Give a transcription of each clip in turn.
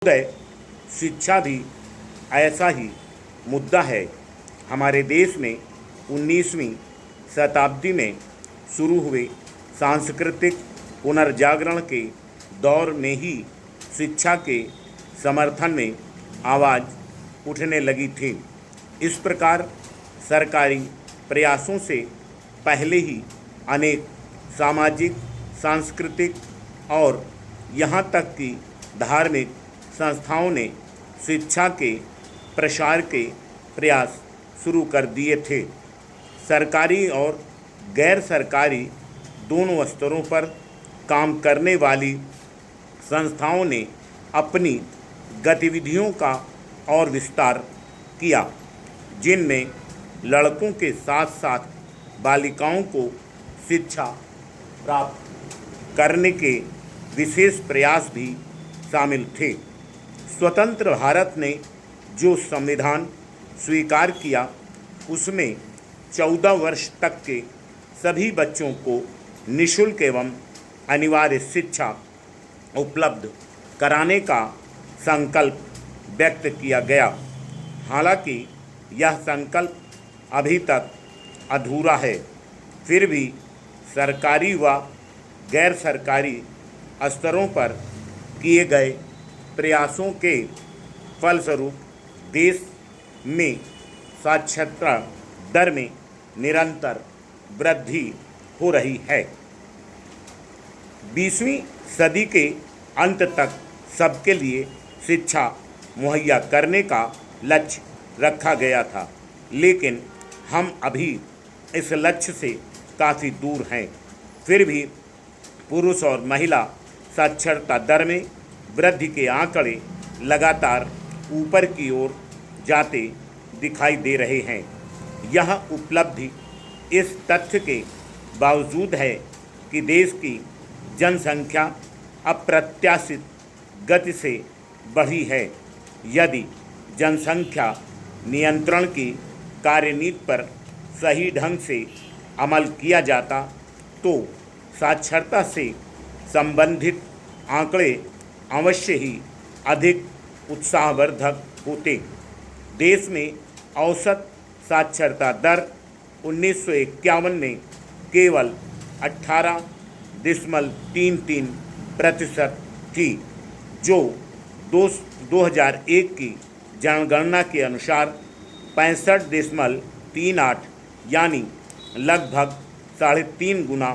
उदय शिक्षा भी ऐसा ही मुद्दा है। हमारे देश में 19वीं शताब्दी में शुरू हुए सांस्कृतिक पुनर्जागरण के दौर में ही शिक्षा के समर्थन में आवाज़ उठने लगी थी। इस प्रकार सरकारी प्रयासों से पहले ही अनेक सामाजिक, सांस्कृतिक और यहाँ तक कि धार्मिक संस्थाओं ने शिक्षा के प्रसार के प्रयास शुरू कर दिए थे। सरकारी और गैर सरकारी दोनों स्तरों पर काम करने वाली संस्थाओं ने अपनी गतिविधियों का और विस्तार किया, जिनमें लड़कों के साथ साथ बालिकाओं को शिक्षा प्राप्त करने के विशेष प्रयास भी शामिल थे। स्वतंत्र भारत ने जो संविधान स्वीकार किया, उसमें 14 वर्ष तक के सभी बच्चों को निःशुल्क एवं अनिवार्य शिक्षा उपलब्ध कराने का संकल्प व्यक्त किया गया। हालांकि यह संकल्प अभी तक अधूरा है, फिर भी सरकारी व गैर सरकारी स्तरों पर किए गए प्रयासों के फलस्वरूप देश में साक्षरता दर में निरंतर वृद्धि हो रही है। 20वीं सदी के अंत तक सबके लिए शिक्षा मुहैया करने का लक्ष्य रखा गया था, लेकिन हम अभी इस लक्ष्य से काफ़ी दूर हैं। फिर भी पुरुष और महिला साक्षरता दर में वृद्धि के आंकड़े लगातार ऊपर की ओर जाते दिखाई दे रहे हैं। यह उपलब्धि इस तथ्य के बावजूद है कि देश की जनसंख्या अप्रत्याशित गति से बढ़ी है। यदि जनसंख्या नियंत्रण की कार्यनीति पर सही ढंग से अमल किया जाता तो साक्षरता से संबंधित आंकड़े अवश्य ही अधिक उत्साहवर्धक होते। देश में औसत साक्षरता दर 1951 में केवल 18.33% थी, जो 2001 की जनगणना के अनुसार 65.38 यानी लगभग 3.5 गुना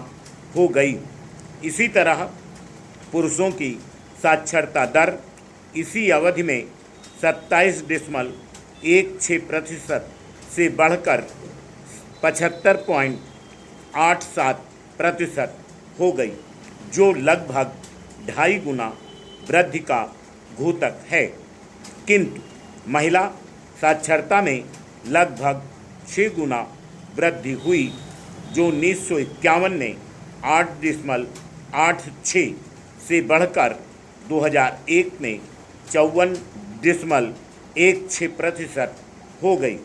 हो गई। इसी तरह पुरुषों की साक्षरता दर इसी अवधि में 27.16% से बढ़कर 75.87% हो गई, जो लगभग 2.5 गुना वृद्धि का द्योतक है। किंतु महिला साक्षरता में लगभग 6 गुना वृद्धि हुई, जो 1951 में 8.86 से बढ़कर 2001 में 54.16% हो गई।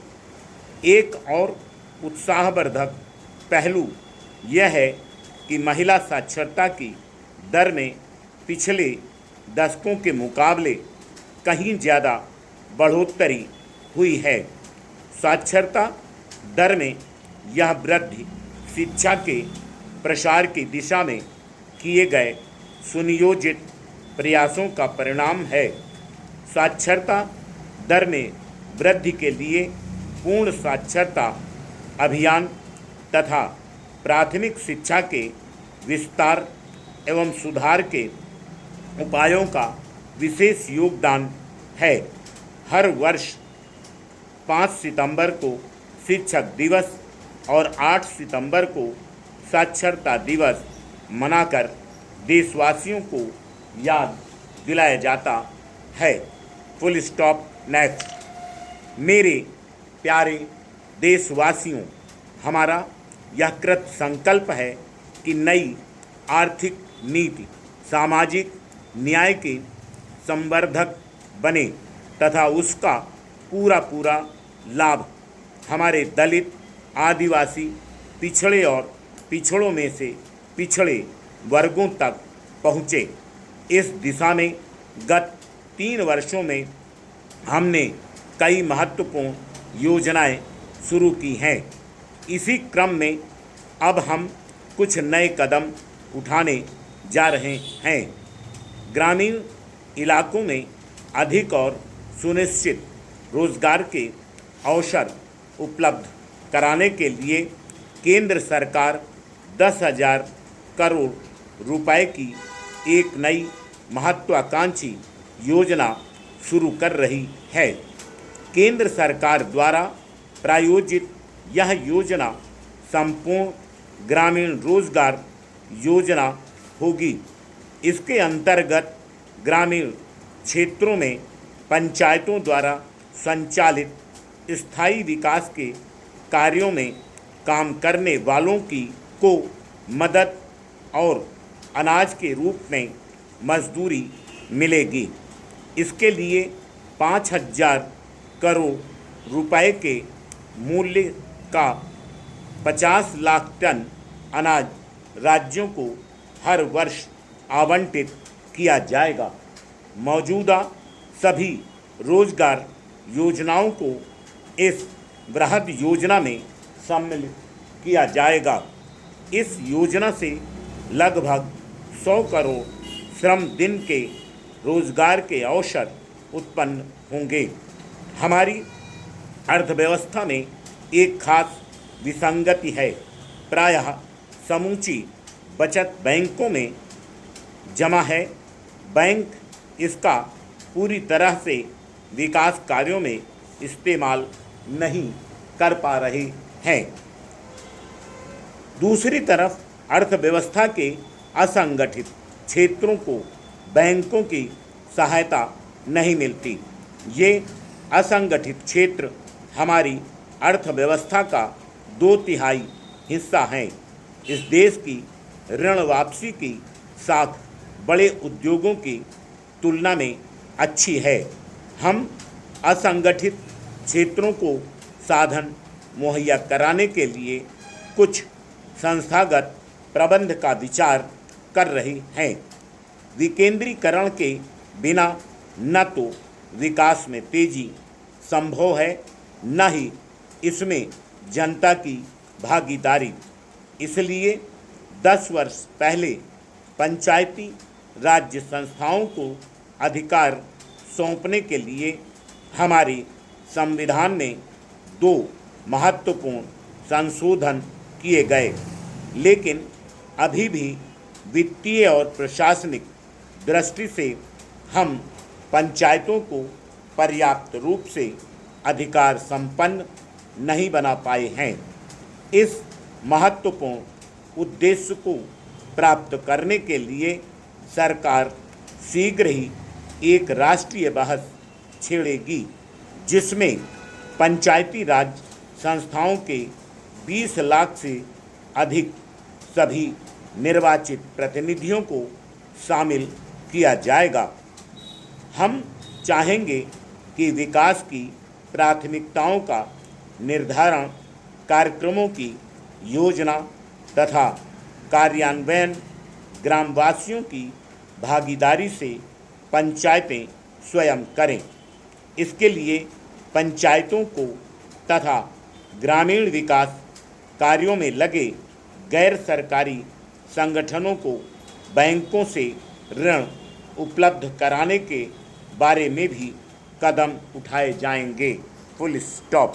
एक और उत्साहवर्धक पहलू यह है कि महिला साक्षरता की दर में पिछले दशकों के मुकाबले कहीं ज़्यादा बढ़ोतरी हुई है। साक्षरता दर में यह वृद्धि शिक्षा के प्रसार की दिशा में किए गए सुनियोजित प्रयासों का परिणाम है। साक्षरता दर में वृद्धि के लिए पूर्ण साक्षरता अभियान तथा प्राथमिक शिक्षा के विस्तार एवं सुधार के उपायों का विशेष योगदान है। हर वर्ष 5 सितंबर को शिक्षक दिवस और 8 सितंबर को साक्षरता दिवस मनाकर देशवासियों को याद दिलाया जाता है। Full stop next. मेरे प्यारे देशवासियों, हमारा यह कृत संकल्प है कि नई आर्थिक नीति सामाजिक न्याय के संवर्धक बने तथा उसका पूरा लाभ हमारे दलित, आदिवासी, पिछड़े और पिछड़ों में से पिछड़े वर्गों तक पहुँचे। इस दिशा में गत 3 वर्षों में हमने कई महत्वपूर्ण योजनाएं शुरू की हैं। इसी क्रम में अब हम कुछ नए कदम उठाने जा रहे हैं। ग्रामीण इलाकों में अधिक और सुनिश्चित रोजगार के अवसर उपलब्ध कराने के लिए केंद्र सरकार 10,000 करोड़ रुपए की एक नई महत्वाकांक्षी योजना शुरू कर रही है। केंद्र सरकार द्वारा प्रायोजित यह योजना संपूर्ण ग्रामीण रोजगार योजना होगी। इसके अंतर्गत ग्रामीण क्षेत्रों में पंचायतों द्वारा संचालित स्थायी विकास के कार्यों में काम करने वालों को मदद और अनाज के रूप में मजदूरी मिलेगी। इसके लिए 5,000 करोड़ रुपए के मूल्य का 50 लाख टन अनाज राज्यों को हर वर्ष आवंटित किया जाएगा। मौजूदा सभी रोजगार योजनाओं को इस वृहद योजना में सम्मिलित किया जाएगा। इस योजना से लगभग 100 करोड़ श्रम दिन के रोजगार के अवसर उत्पन्न होंगे। हमारी अर्थव्यवस्था में एक खास विसंगति है। प्रायः समूची बचत बैंकों में जमा है। बैंक इसका पूरी तरह से विकास कार्यों में इस्तेमाल नहीं कर पा रहे हैं। दूसरी तरफ अर्थव्यवस्था के असंगठित क्षेत्रों को बैंकों की सहायता नहीं मिलती। ये असंगठित क्षेत्र हमारी अर्थव्यवस्था का 2/3 हिस्सा हैं। इस देश की ऋण वापसी की साख बड़े उद्योगों की तुलना में अच्छी है। हम असंगठित क्षेत्रों को साधन मुहैया कराने के लिए कुछ संस्थागत प्रबंध का विचार कर रहे हैं। विकेंद्रीकरण के बिना न तो विकास में तेजी संभव है, न ही इसमें जनता की भागीदारी। इसलिए 10 वर्ष पहले पंचायती राज्य संस्थाओं को अधिकार सौंपने के लिए हमारे संविधान में 2 महत्वपूर्ण संशोधन किए गए, लेकिन अभी भी वित्तीय और प्रशासनिक दृष्टि से हम पंचायतों को पर्याप्त रूप से अधिकार संपन्न नहीं बना पाए हैं। इस महत्वपूर्ण उद्देश्य को प्राप्त करने के लिए सरकार शीघ्र ही एक राष्ट्रीय बहस छेड़ेगी, जिसमें पंचायती राज संस्थाओं के 20 लाख से अधिक सभी निर्वाचित प्रतिनिधियों को शामिल किया जाएगा। हम चाहेंगे कि विकास की प्राथमिकताओं का निर्धारण, कार्यक्रमों की योजना तथा कार्यान्वयन ग्रामवासियों की भागीदारी से पंचायतें स्वयं करें। इसके लिए पंचायतों को तथा ग्रामीण विकास कार्यों में लगे गैर सरकारी संगठनों को बैंकों से ऋण उपलब्ध कराने के बारे में भी कदम उठाए जाएंगे। Full stop.